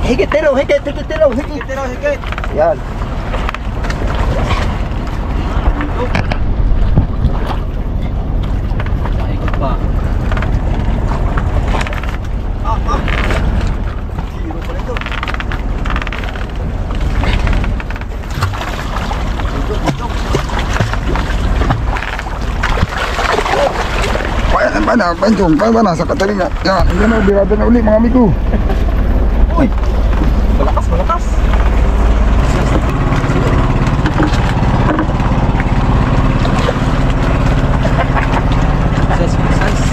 Higit tiro, higit. Yan. Ikot pa. Hiro pala ito. Paano, sa Catalina. Yan, hindi na, birada na uli mga amigo. Uy! Malakas. Size.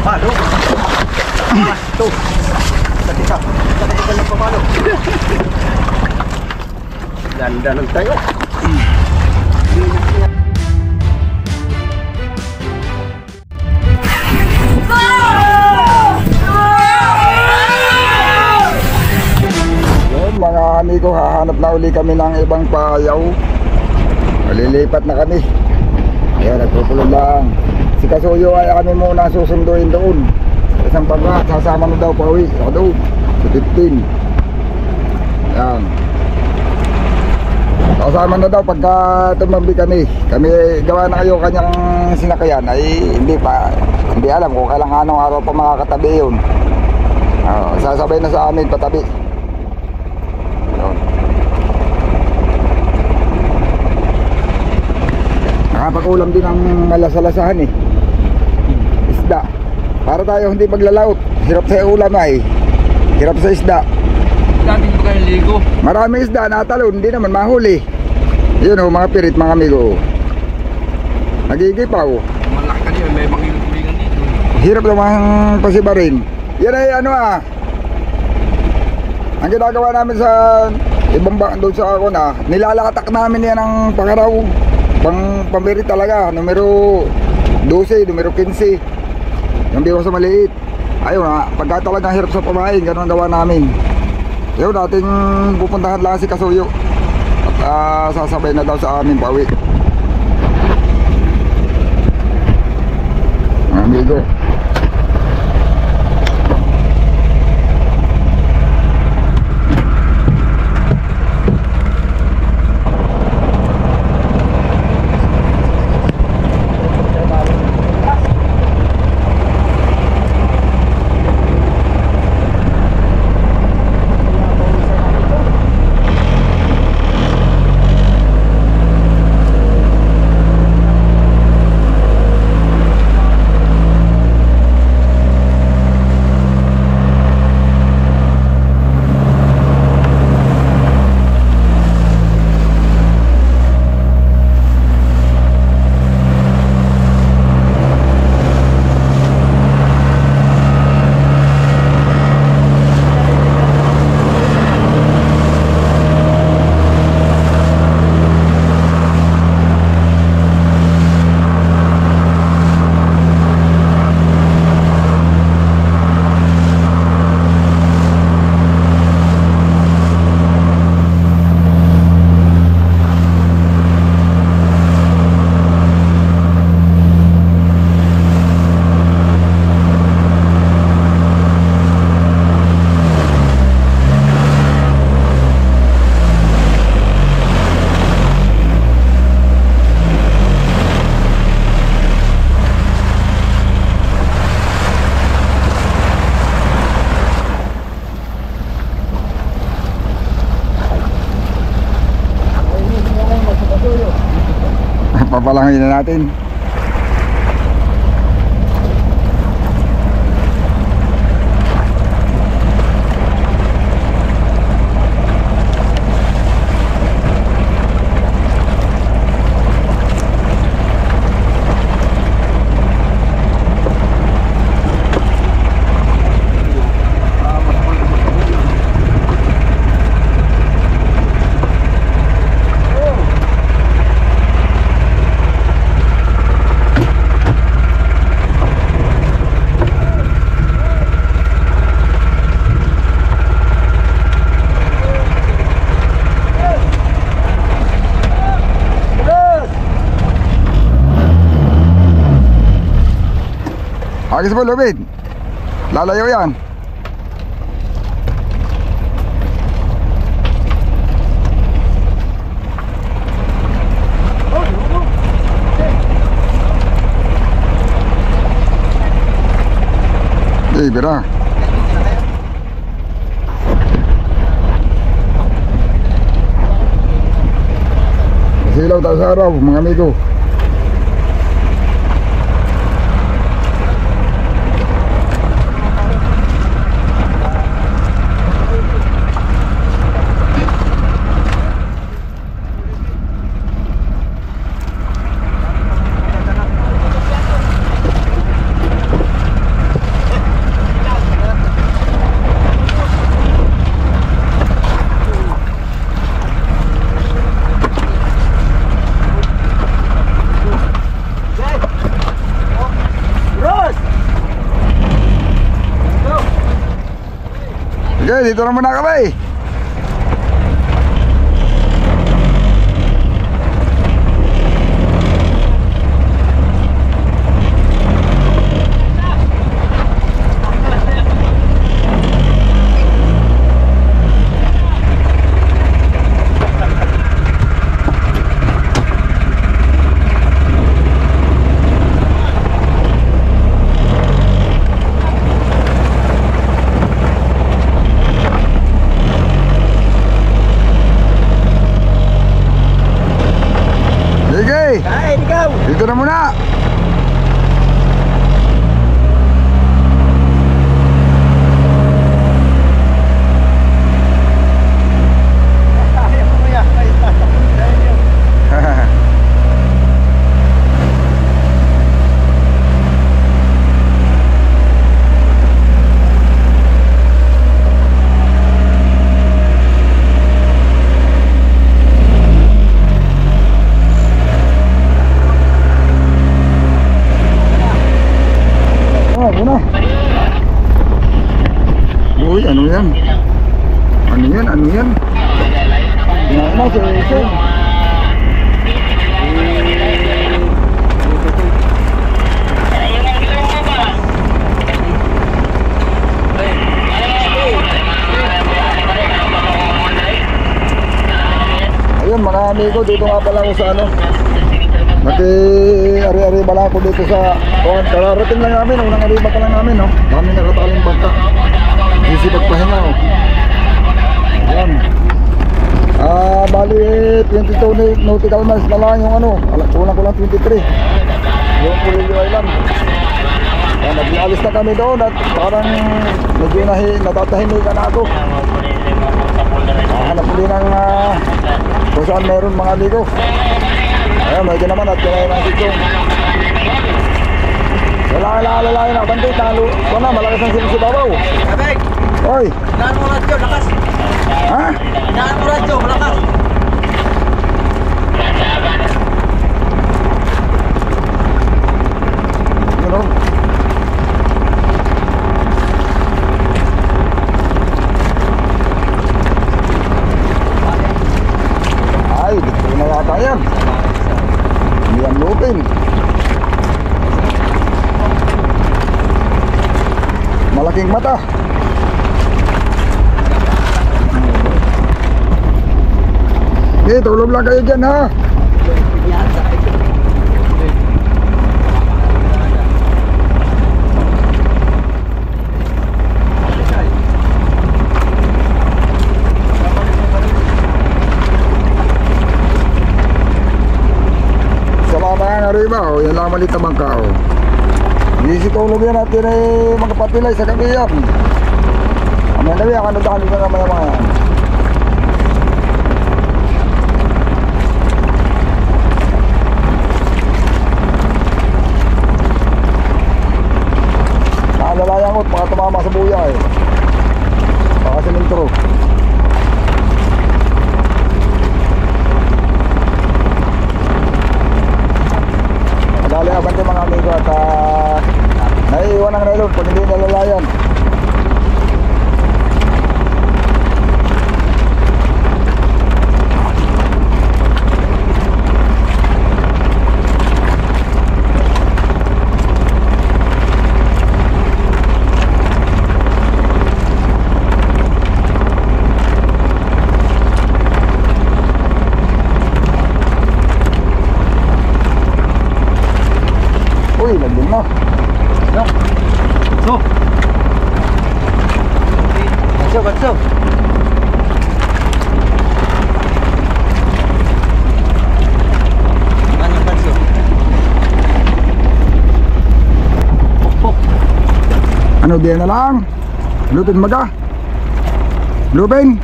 Palo. Ito. Sakita lang pamalo. Ganda ng tayo. Yun mga amigo, hahanap na uli kami ng ibang payaw. Malilipat na kami. Ayan, nagpupulong lang. Si Kasuyo ay kami muna susunduin doon. Isang pagkat, sasama na daw pauwi. Ako daw, si 15. Ayan. Kasama na daw pagka tumambi kami. Kami gawa na kayo kanyang sinakayan ay hindi alam kung kailang anong araw pa makakatabi yun. Sasabay na sa amin patabi. Yun. Nakapag-ulam din ang malasalasahan eh. Isda. Para tayo hindi maglalaot. Hirap sa ulam ay. Hirap sa isda. Dati mo kayo ligo. Marami isda natalon, hindi naman mahuli. Yun o, mga pirit mga amigo. Nagigipaw. Malaki ka niyo, may mangilutulingan dito. Hirap naman pasibarin. Yan ay ano ang ginagawa namin sa ibang doon sa ako na, nilalakatak namin yan ang pangaraw. Pambiri talaga, numero 12, numero 15. Yung biro sa maliit. Ayun pagka talagang hirap sa pamain, ganun ang gawa namin. Yun, dating pupuntahan lang si Kasuyo at sasabay na daw sa amin pauwi. Amigo. Papalangin na natin. Agis mo, lubid. Lalayo yan. Bira. Masilaw tayo sa araw, mga amigo. Okay, dito na muna kami. Dito na muna. Uy, ano yan? Ano yan? Ano yan? Ayun mga amigo, dito nga pala ako sa ano, ari-ari bala ako dito sa kararating lang namin, unang ariba pa lang namin, no? Dami nakataling bangka. Sisipagpahinga, oh. Ayan. Bali 22 nautical miles na lang yung ano, kulang 23 yung Pulilio Island. Nag-alis na kami doon at parang medyo natatahimikan na ako. Hanap ulit ng kung saan meron mga ligo. Ayan, medyo naman at kaya ng sitong lalaki na bandit, ito na, malakas ang sila si Babaw. Kabeg! Oy! Daan mo radyo, lakas! Ha? Daan mo radyo, malakas! Yun o. Ay, dito na yata yan. Hindi yan lupin. Malaking mata. Okay, tulog lang kayo dyan ha. Arriba, oh, yan lang malit na bangka, oh. Hindi tulog yan natin ay magpatilay sa gabi yan. Amay gabi, ang ano-daan dito naman yung mga yan. Naalalayan ko, baka tumama sa buya eh. Baka sinintro. Lalayaban din mga amigo at naiiwan ang nylon kung hindi nalalayan. na. So. Batso. Anong batso? Ano diyan na lang? Lupin maga. Lupin.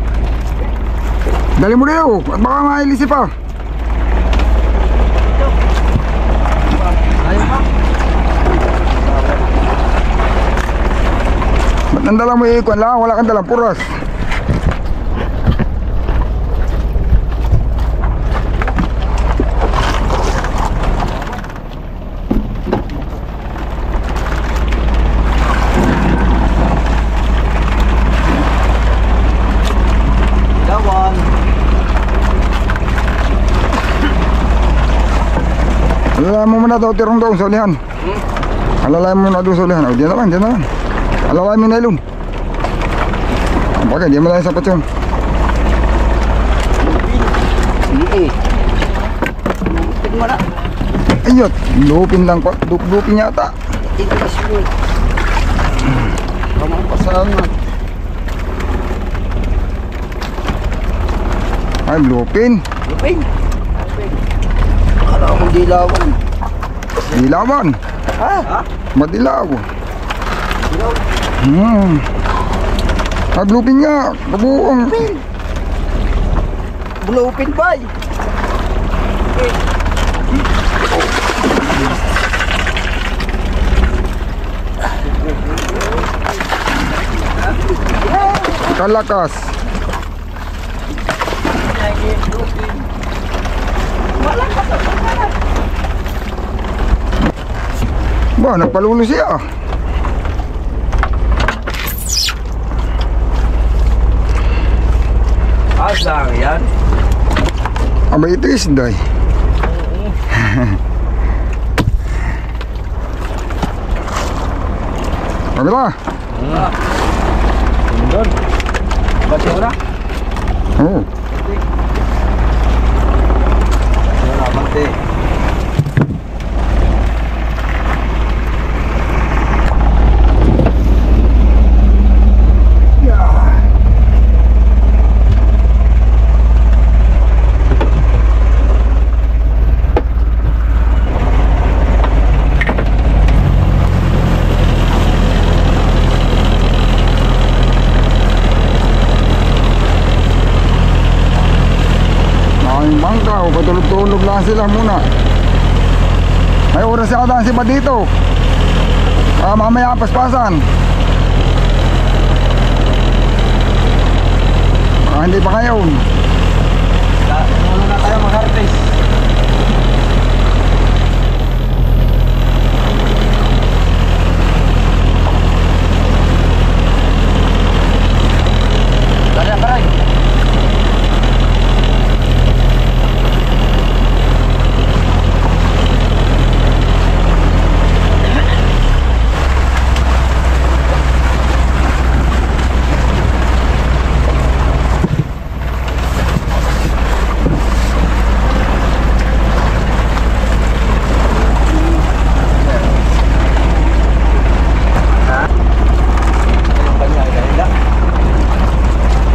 Dali mo rin at baka mailisi pa. Ba't nandala mo iikon lang? Wala kang dalang puras. Alalayan mo muna daw tirong doon sa ulihan. Alalayan mo muna doon sa ulihan. O, diyan na lang, diyan na lang. Alalayan mo na ilon. Bakit, diyan mo lang yung sapat yun. Hindi. Lupin mo na. Ayot, lupin lang pa. Lupin yata. Ito na siya. Kamang pasangan. Ay, lupin. Lupin. Akala akong dilawan. Dilawan. Ha? Madilaw. Dilaw? Ay, lupin nga. Kabuong. Lupin ba? Kalakas. Ba, nagpalulo siya. Asang yan? Abay, ito is day. Pagkala. Doon. Ba't yun na? Oo. Wala, bante. Bangka, patulog-tulog lang sila muna. May oras siya kadaan si pa dito. Mamaya paspasan. Hindi pa kayo. Muna na tayo mag-harvest. Dara, karay.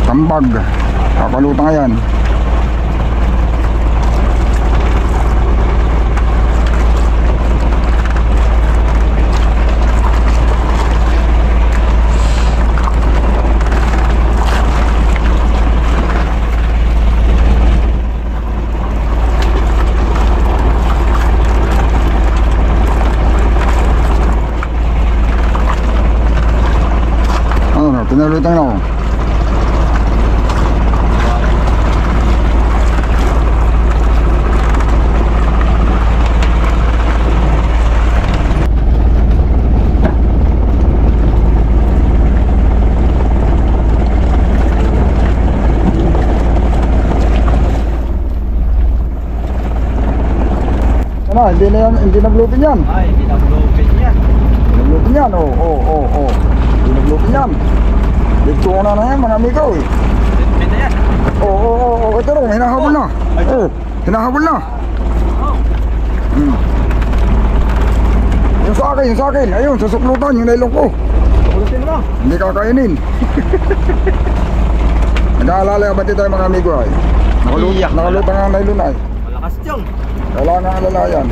Tambag. Kakalutang nga yan. Ano na, pinalutang na ako. Ano, hindi naglupin yan. Ay, hindi na lupin yan. Hindi naglupin yan, oo. Hindi naglupin yan. Dito na yan, mga amigo eh. Lupin na yan. Oo, ito rin, hinahabol na. Oo, hinahabol na. Yung sa yung sa akin. Ayun, susuklutan yung nailong ko. Pulutin mo. Hindi kakainin. Nag-aalala ka ba tayo mga amigo ay? Iyak. Nakalutang ang nailon ay. Malakas Chong. Kailangan alalayan.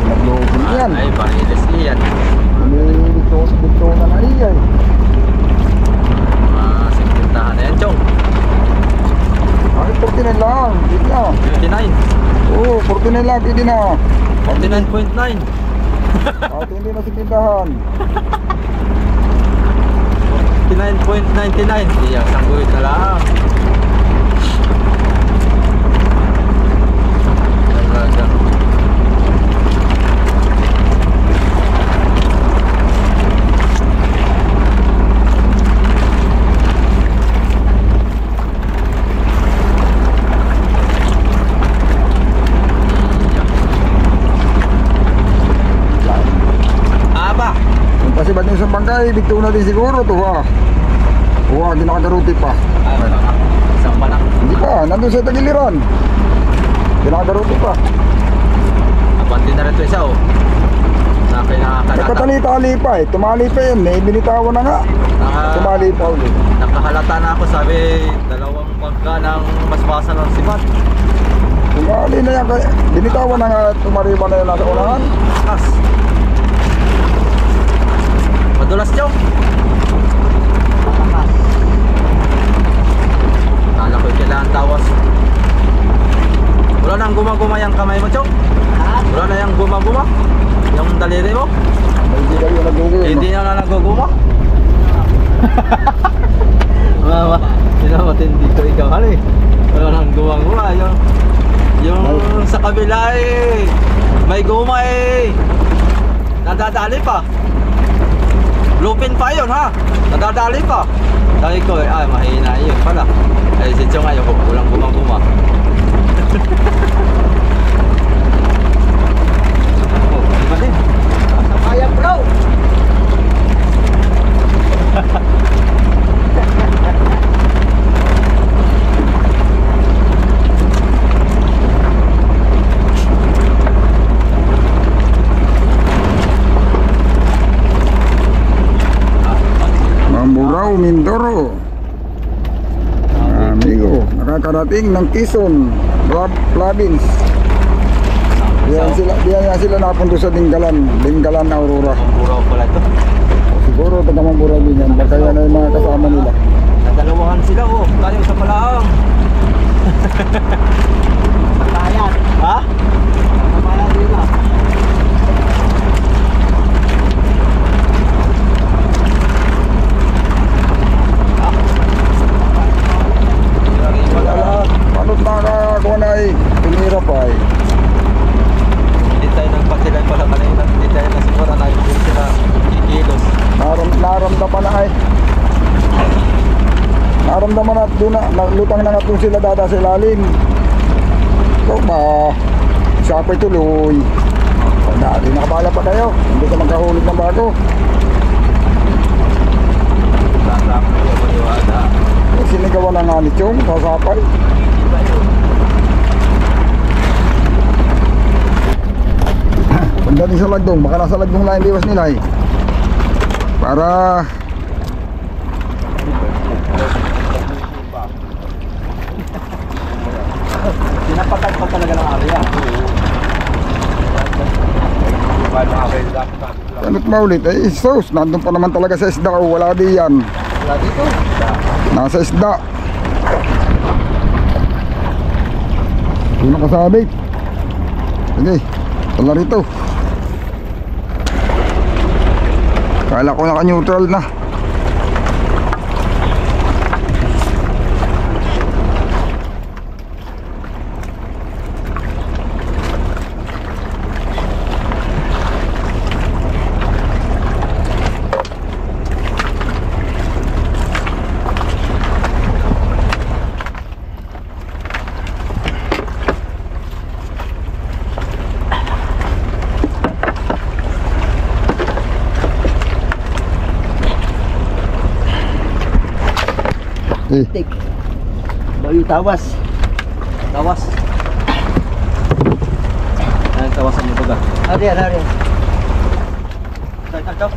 Naglogin yan. Ay, panilis yan. Dito na na iya eh. Sintintahan na yan Chong. Ay, 49 lang. Hindi na. 59. Oo, 49 lang. Hindi na. 49.9. At hindi na sintindahan. 59.99. Iyak, sangguhit na lang. Talaga. Aba. Kung kasi ba't yung isang bangkay, bigto na din siguro to ha. Oo, hindi nakagaruti pa. Isang banak. Hindi pa, nandun sa tagiliran. Hindi nakagaruti pa. Abanti na rin ito isa oh. Na Ay, kinakakalata. patali-tali pa eh. Tumali pa yun eh. Binitawan na nga. Tumali pa ulit. Nakahalata na ako, sabi dalawang pagka ng basbasa ng sibat. Tumali na yan. Binitawan na nga. Tumariwa na yun nasa unahan. Kas. Madulas Chong. Kala ko kailangan tawas. Wala nang gumaguma yung kamay mo Chong. Wala na yung gumaguma. Yung daliri mo. Hindi kayo nag-uwi. Hindi na naguguma. Mama, matindi ko ikaw hali. Wala nang gumaguma. Yung sa kabila eh. May guma eh. Nadadali pa. Lupin pa yun ha. Nadadali pa. Sabi ko eh, mahina yun pala. Ay si Chong ayaw, walang gumaguma. Oh, iba din. Kaya bro. Mamburao, Mindoro. Amigo, nakakarating ng Quezon Province. Diyan sila napunto sa Dingalan, Aurora. Mamburao pala ito. Siguro taga Mamburao din yan. Baka yan ay mga kasama nila. Nadalawahan sila oh. Tayo sa Palaang. Bayan. Ha? Bayan nila. Paano nakakakuha na ay tumira pa ay. Hindi tayo nagpatilan pala kanina. Hindi tayo nasigura na yung sila kikilos. Naramdaman na ay. Naramdaman na doon na lutang na nga doon sila dada sa ilalim. So ba, siya pa'y tuloy. Dati nakabala pa kayo. Hindi ka magkahulog ng bago. Lasak ko yung maniwala. Sinigawan na nga ni Chong, sasapay. Iba yun. Pagdating sa lagdong, baka nasa lagdong lang yung biwas nila eh. Para Pinapatag pa talaga ng area. ano't maulit, eh sos, nandun pa naman talaga sa isda o wala di yan. Wala dito. Nasa isda. Doon nakasabit. Sige, tala rito. Kala ko naka-neutral na. Eh, Bayu tawas. Tawas. Ayan, tawasan niyo baga. Hari. Ito.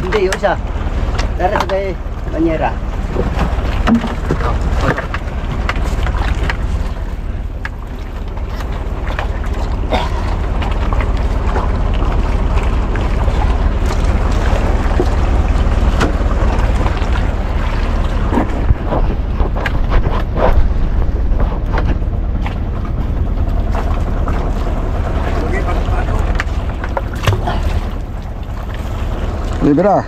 Hindi, yung isa. Dari sa kay banyera. Libra.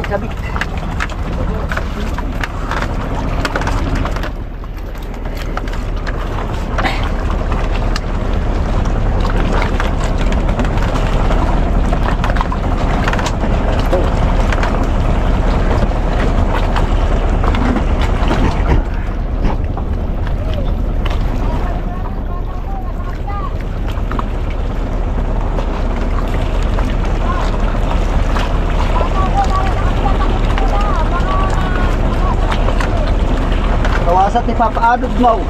Sabit. Tawasan ni Papa Adod mo.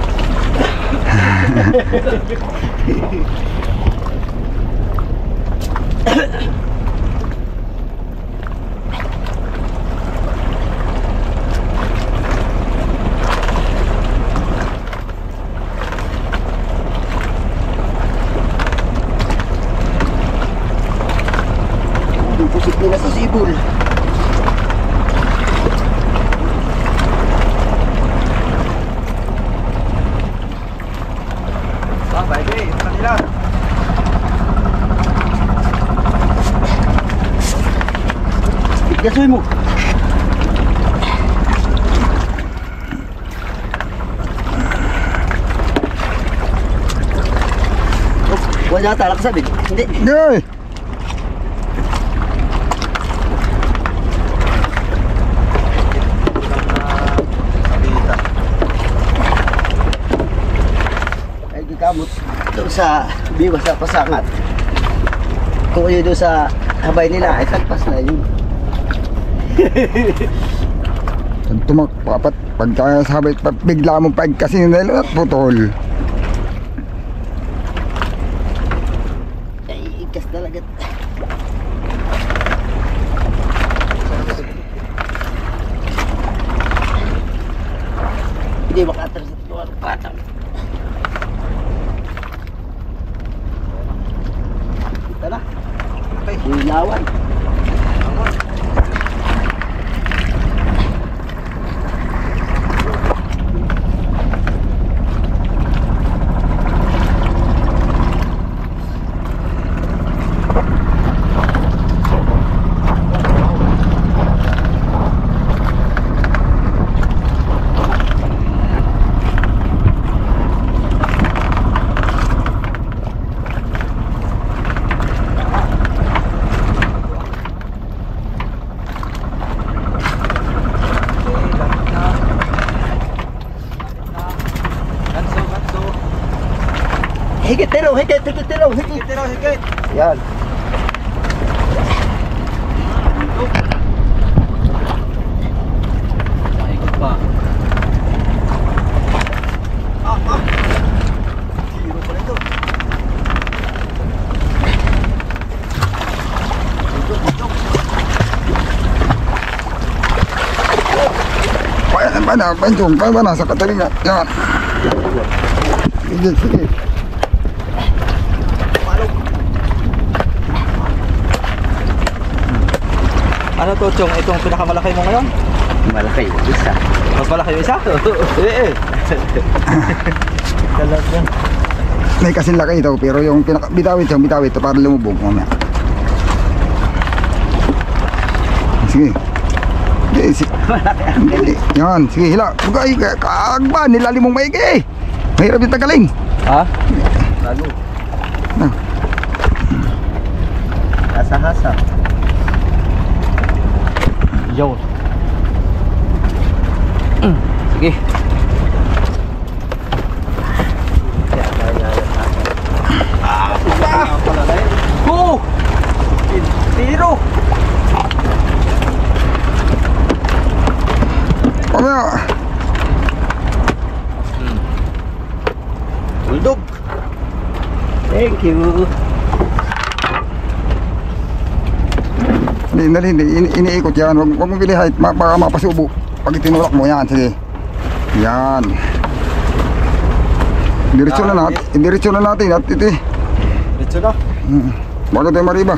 Pusik nila sa sibol. Pwede, yung kanila. Gasoy mo. Wala talak sabi. Hindi. Goy. Ay gikamot doon sa biwas sa pasangat. Kung yun doon sa habay nila ay tagpas na yun. Tumak papat pagka sabay bigla mo pag kasi nila at putol. Ay ikas talaga. Hindi makatras sa tuwan patang. Ito na. Okay. Ilawan. Higit tiro. Higit. Yan. Maikot pa. Hiro pa rin to. Pa na sa katabi nga. Yan. Sige. Ano to, Chong? Itong pinakamalaki mo ngayon? Malaki. Isa. Mas malaki yung isa? Eh. Talaga. May kasing laki ito pero yung bitawit ito para lumubog mamaya. Sige. Yan, sige hila. Bugay, kaagba, nilalim mong maigi. Mahirap yung tagaling. Ha? Lalo. Na. Hasa-hasa. Yun. Sige. Go! Tiro! you. Hindi, iniikot yan. Huwag mo bilihit, baka mapasubo. Pag itinulak mo yan, sige. Yan. Indiretso na natin at ito eh. Dito na. Bago tayo mariba.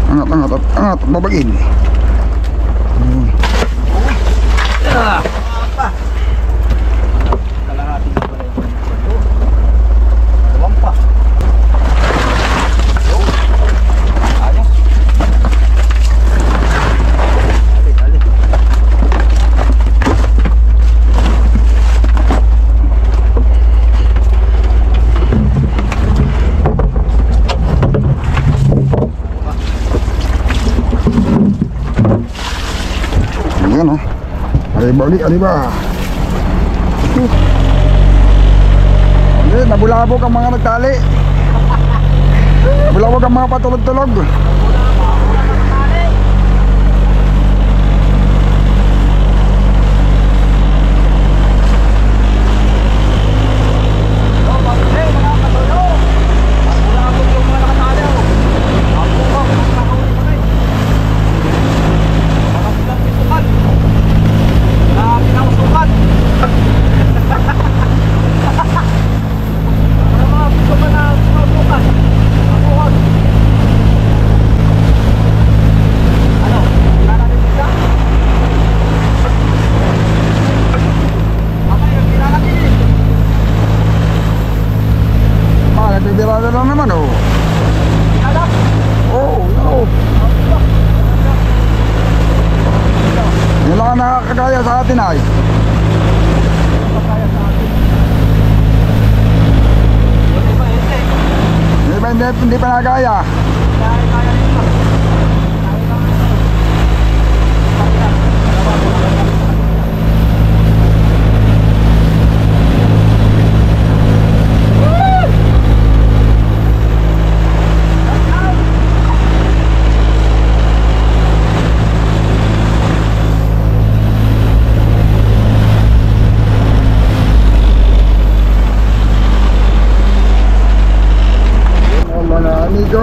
Angat, babagin. Kalahati na pala yung dalawang pa. Ayos. Dali. Ayan o. Aliba. Nabulabog ang mga nagtali. Nabulabog ang mga patulog-tulog. Nagbibirada lang naman oh. Oo. Yun lang ang nakakagaya sa atin ay. Hindi pa nagaya.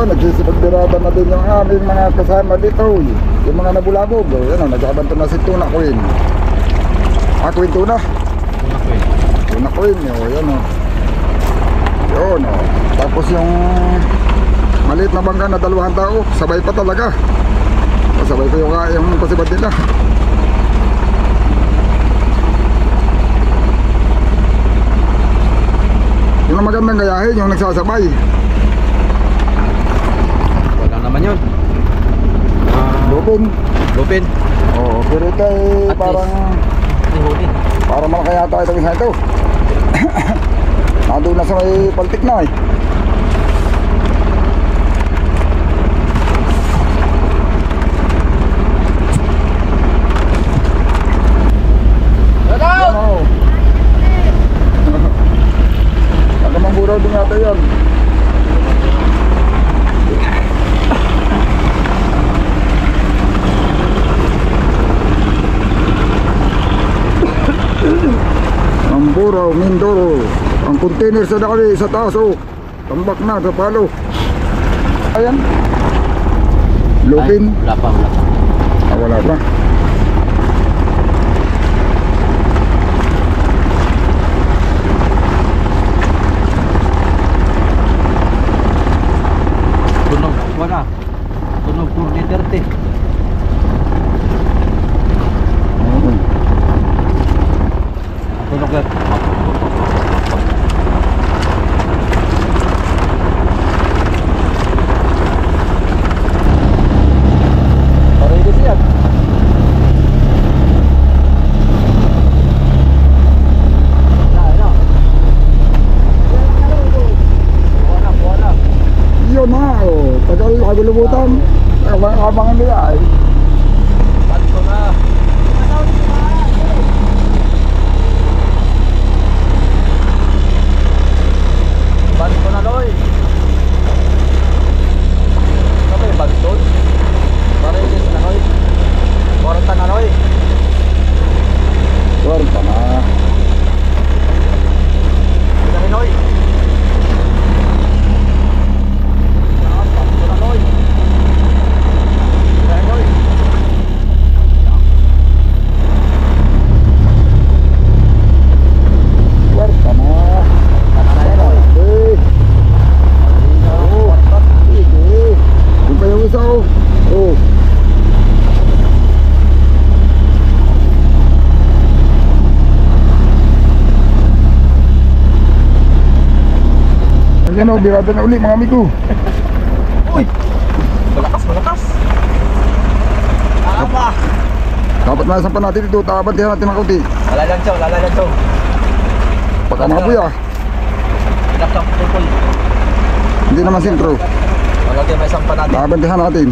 Nagsisipagdirada na din yung aming mga kasama dito. Yung mga nabulabog. Yan o, nagkabanto na si Tuna Queen. Queen Tuna? Tuna Queen. Yan o. Yun o. Tapos yung maliit na bangka na 2 tao. Sabay pa talaga. Sabay pa yung pasibad nila. Yung magandang gayahin, yung nagsasabay. Naman yun. Lupin. Oo, pero ito ay parang malaki yata itong isa ito. Nandun na sa may paltik na eh. Nagamang buraw din yata yun. Amburaw, Mindoro. Ang container sa dali sa taas oh. Tambak na sa palo. Ayan. Lupin. Wala pa. Wala pa. Tunog. Wala. Tunog 430. Tunog yan. Parilis yan. Wala. Yun na oh. Tagal lulubutan. Abangan nila ay. Bato na. Bato na loy. Kapag bato. Parilis na loy. Korta na loy. Korta na. birada na uli mga amigo. Uy! Malakas, malakas! Apa! Dapat maisampan natin ito, tabantihan natin mga kauti. Lalalan siya, lalalan siya. Pagka mga buya, Pinaksak ko po. hindi naman sintro. Wala kayo may sampa natin. Tabantihan natin.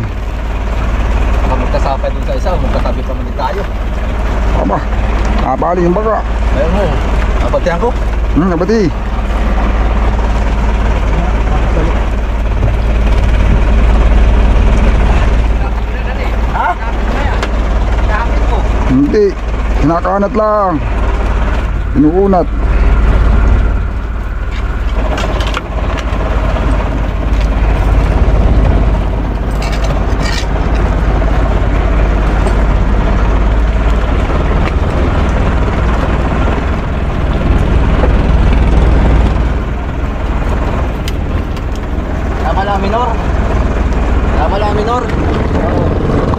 Baka magkasapay dun sa isa, magkatabi pa man din tayo. Aba, napali yung baka. Ayun mo, nabantihan ko. Nabati. Ha? Hindi, kinakaanat lang. Inuunat. Tama lang, minor. Tama lang, minor.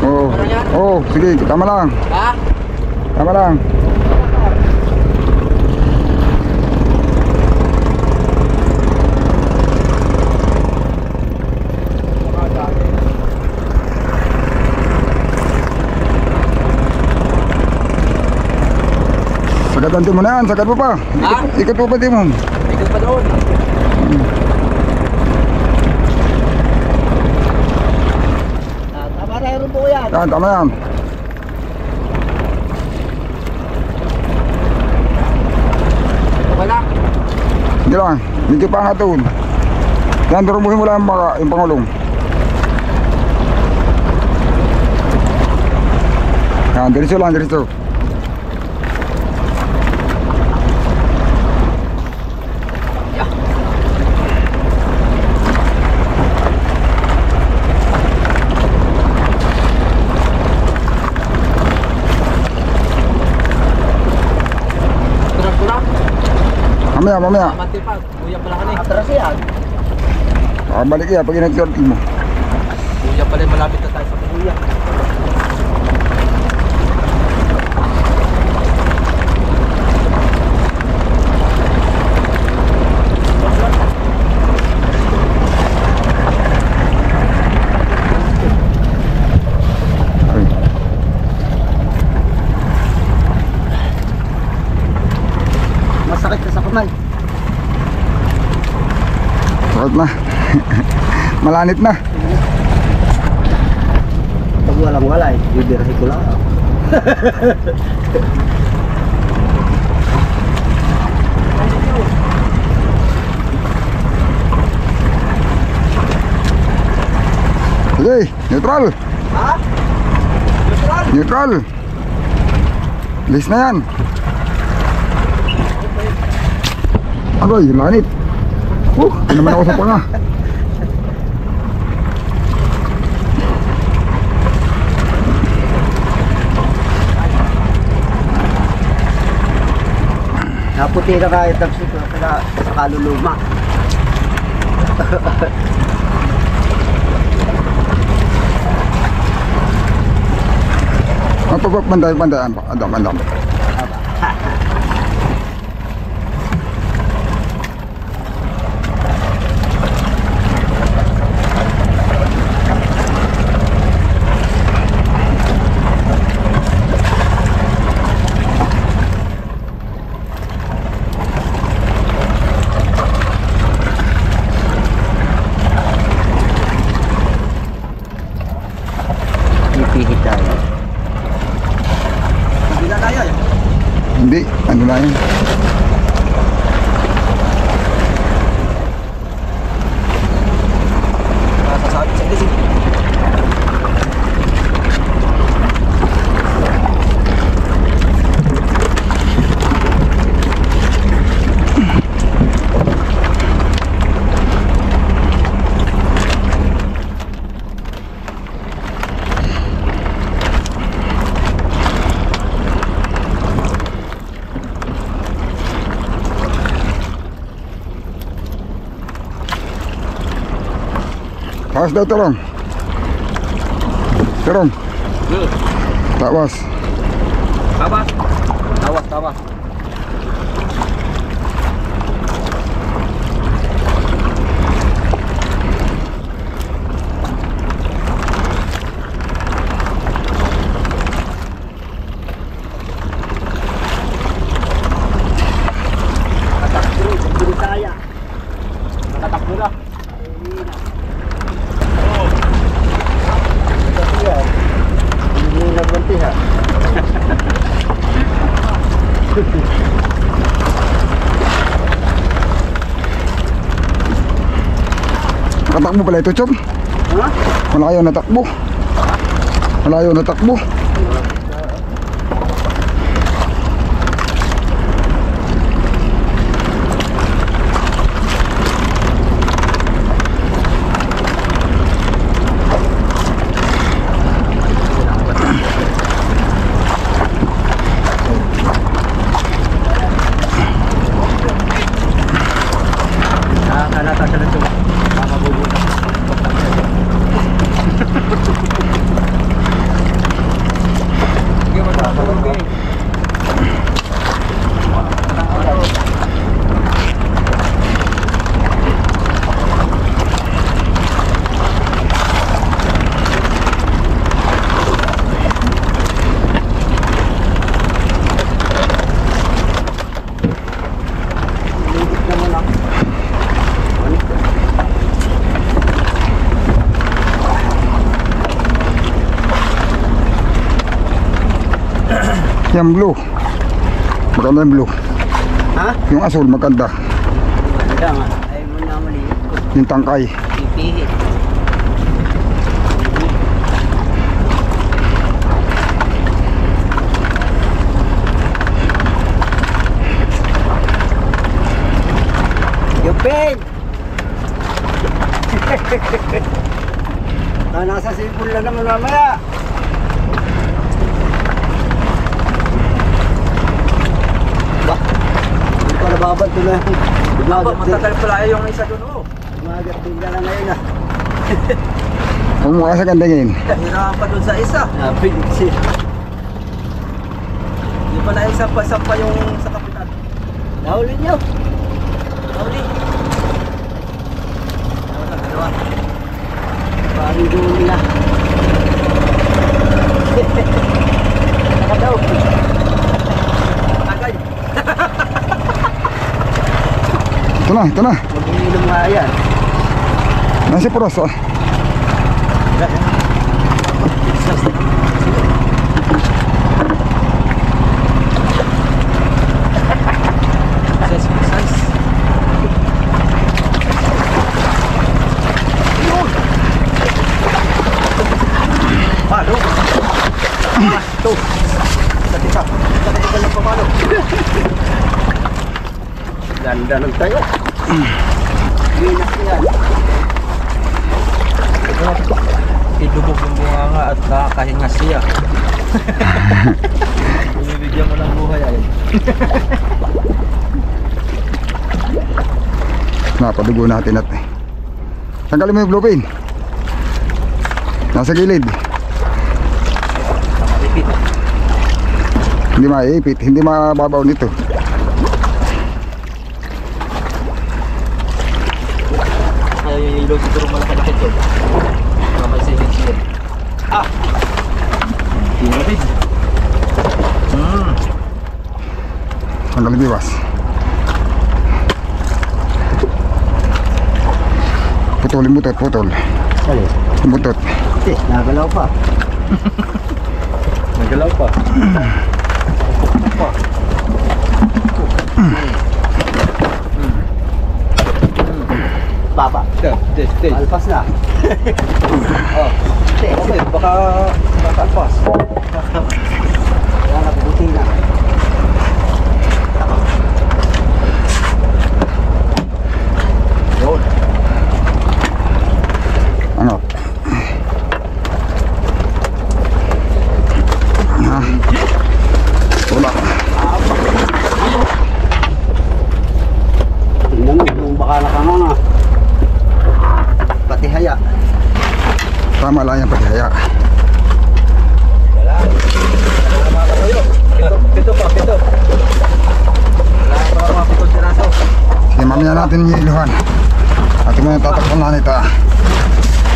Oo. Ano yan? Oo, sige, tama lang. Ha? Tama lang. Sagad mo na yan, sagad mo pa. Ha? Ikot mo pa di mo. Ikot pa doon. Tama na yun po yan. Yan, tama yan. Wala. Sige lang, medyo pa nga doon. Yan, durumuhin mo lang yung pangulong. Yan, diretso lang, diretso. Kurang-kurang. Mamaya, mamaya. Mati pa. Kuya pala ka na eh. Atras yan. Balik ya, pag inag-turtle mo. Kuya pala eh, malapit na tayo sa kuya. Ay, Masakit ka sa kamay. sakit na. Malanit na. Pag walang wala eh, bibirahe ko lang. Sige, neutral. Ha? Neutral? Neutral. List na yan. Agoy, lanit. Hindi naman ako sa panga. Naputi na kahit taxi ko sa kaluluma. Bandaan pa. Andam. Ipihit tayo. Hindi na kaya eh. Hindi, ano na yun. Sasabi sa gising. Tawas daw, Terong. Terong, Good. tawas. Tawas. Tawas. Natakbo pala ito, Chom. Ha? Malayo natakbo. Malayo natakbo. Nakakalata siya na ito. Makabubuta. Sige, matapalagay. Yung blue. Maganda yung blue. Ha? Yung asul maganda. Maganda nga. Ay mo na maliit ko. Yung tangkay. Pipihit. Yupin! Nasa sipon lang naman mamaya. Ba? Hindi pa nababad doon na. Matagal pala yung isa doon, oh. Umagat din ka na ngayon ah. Huwag mo sa ganda ngayon. Hirapan pa doon sa isa. Napilig siya. Hindi pala isa pa yung sa kapitan. Nahuli niyo. Huli. Dalawa. Paring doon nila. Saka daw. Agay. Ito na, ito na. Mag-iinom nga yan. Nasi puros, oh. Size. Palo. Ito. Sa lang pamalo. Ganda ng tayo. Ginak yan. Idubog yung bunganga at nakakahinga siya. Bibigyan mo ng buhay ay. Napadugo natin at tanggalin mo yung blue pin. Nasa gilid. Repeat. Hindi maiipit, hindi mababaw nito. Ay, yung ilog siguro malaki-laki ito. Mga may savings yun. Ah! Tinabig. Tanggalin biwas. Putulin butot, putol. Sali. Butot. Nagalaw pa. Nagalaw pa. Papa. Stay. Alpas na. Oh. Okay, baka alpas. Wala na, buti na. Yun. Ano? Ha? Wala. Tingnan mo, yung baka nakanganga. Pati haya. Tama lang yan pati haya. Wala. Wala mga katuyo. Pito. Wala pa mga pitong siraso. Sige, mamaya natin yung iluhan. At mo yung tatakpan na nito.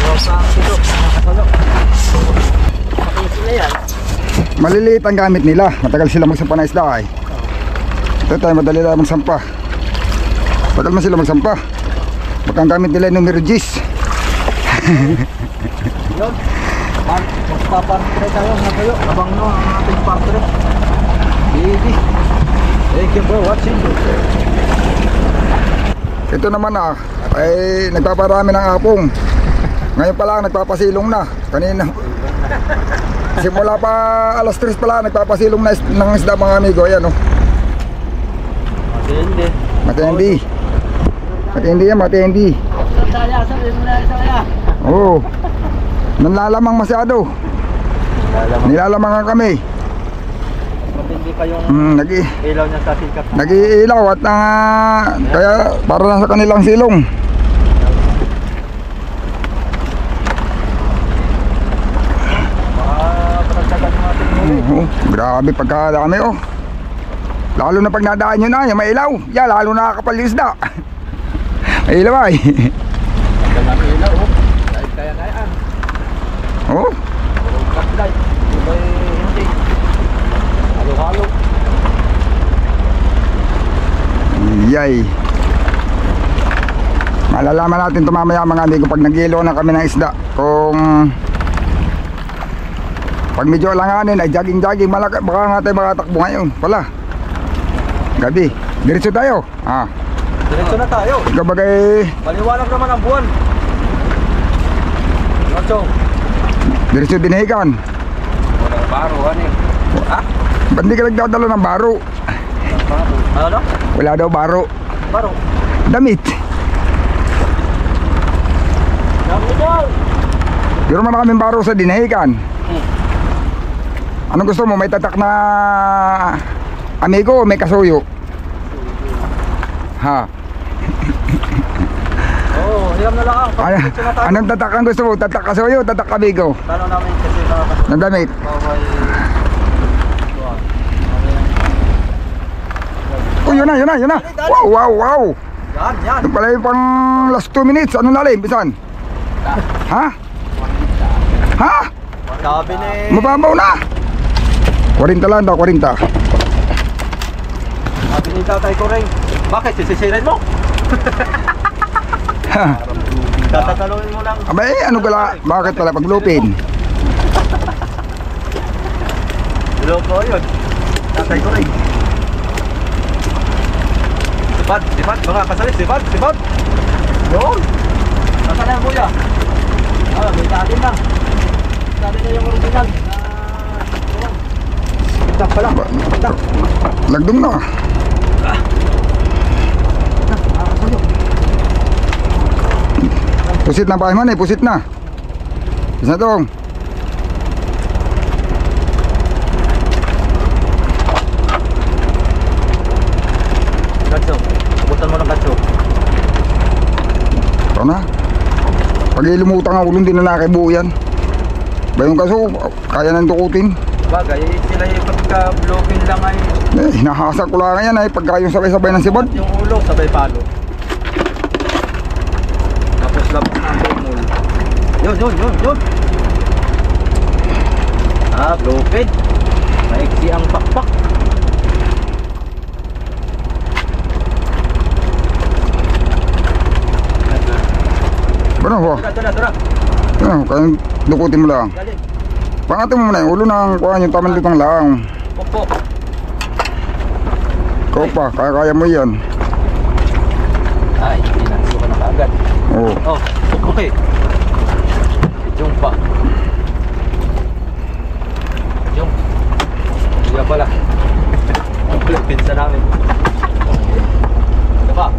Yung sa pito. Mga katuyo. Pati sila yan. Maliliit ang gamit nila. Matagal sila magsampa na isda ay. Ito tayo, madali lang magsampa. Matagal man sila magsampa. Baka ang gamit nila yung numero 10. Yun. Magpapartre tayo mga katuyo. Abang no ang ating partre. Baby. Thank you for watching. Ito naman ay nagpaparami ng apong. Ngayon pa lang nagpapasilong na. Kanina. Simula pa alas 3 pa lang nagpapasilong na ng isda mga amigo. Ayan o. Matindi. Matindi. Matindi yan, matindi. Oo. Nanlalamang masyado. Nilalamangan kami. Matindi pa yung ilaw niya sa sikat. Nag-iilaw at kaya para na sa kanilang silong. Patagdagan yung ating huli. Grabe pagkadami oh. Lalo na pag nadaan nyo na, yung may ilaw. Yan, lalo nakakapal yung isda. May ilaw ay. Ang ilaw oh. Dahil kaya-kayaan. Oh. Backlight. Iba'y hindi. Halo-halo. Yay. Malalaman natin ito mamaya mga amigo pag nag-ilo na kami ng isda. Kung pag medyo alanganin ay jogging-jogging, baka nga tayo makatakbo ngayon pala. Gabi, diretso tayo. Diretso na tayo. Ikaw bagay Maliwanag naman ang buwan. Nacho. diretso dinahikan. Walang baro, ano eh. Ba't di ka nagdadala ng baro? Ano? Wala daw baro. Baro. Damit. Dami daw. Pero man kaming baro sa dinahikan. Anong gusto mo? May tatak na amigo o may kasuyo? Ha? Oo, hiram na lang. Diretso na tayo. Anong tatak ang gusto mo? Tatak kasuyo o tatak amigo? Talo namin kasi Ng damit? bawal. Oh, yun na. Wow, wow, wow. Yan. Yung pala yung pang last 2 minutes. Anong lalim? Bisan? Ha? Ha? Sabi ni... Mababaw na. 40 lang daw, 40. Sabi ni Tatay Koreng. Bakit? Sisisirin mo? Tatatalungin mo lang. Abay, ano gala? Bakit pala paglupin? Loko yun. Tatay Koreng. Sipad, mga kasalis, sipad. Yun. Nasaan na yung kuya? May datin lang. Datin na yung original. Tak pala. Tak. Lagdong na. Pusit na pa man eh, pusit na. Isa dong. Katso. Ubutan mo ng katso. Ito na. Pag ilumutang ang ulo, hindi na nakibuo yan. Ba yung kaso, kaya nang tukutin. Bagay, sila yung pagka-blocking lang ay... Hinahasa ko lang yan ay pagka yung sabay-sabay ng sibad. Yung ulo, sabay palo. Tapos labas na ang bumul. Yun. Blowfed. Maiksi ang pakpak. Ano ho? Tara. Ano, kaya dukutin mo lang. Galing. Pangatin mo muna yung ulo ng kuhaan yung tamang lutang lang. Pokpok. Ikaw pa, kaya mo yan. Ay, pinanso ka na kaagad. Oo. Oh, okay. Yung pa. Yung. Diyan pala. Ang pinsa namin. Ito pa.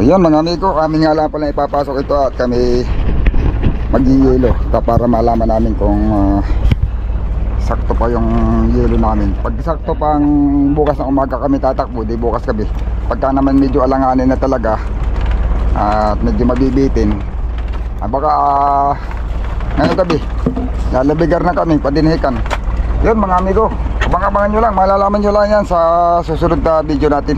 Yan mga amigo, kami nga lang pala ipapasok ito at kami mag-yelo para malaman namin kung sakto pa yung yelo namin. Pag sakto pang bukas na umaga kami tatakbo, di bukas gabi. Pagka naman medyo alanganin na talaga, at medyo mabibitin. Baka ngayong gabi lalabigar na kami, padinhikan. Yun mga amigo, abang-abangan nyo lang, malalaman nyo lang yan sa susunod na video natin.